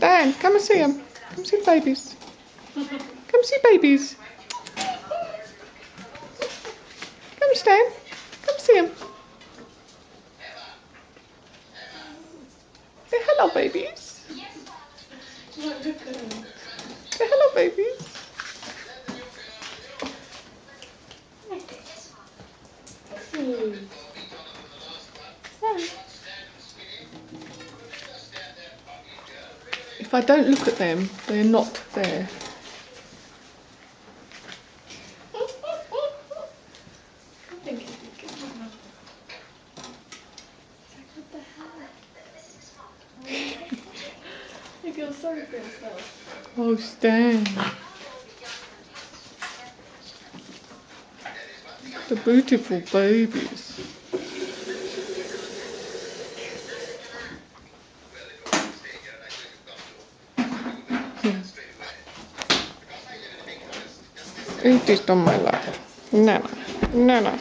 Stan, come and see them. Come see the babies. Come see babies. Come, Stan. Come see them. Say hello, babies. Say hello, babies. If I don't look at them, they're not there. I feel sorry for yourself. Oh, Stan. The beautiful babies. Eat this on my lap. Nana. Nana.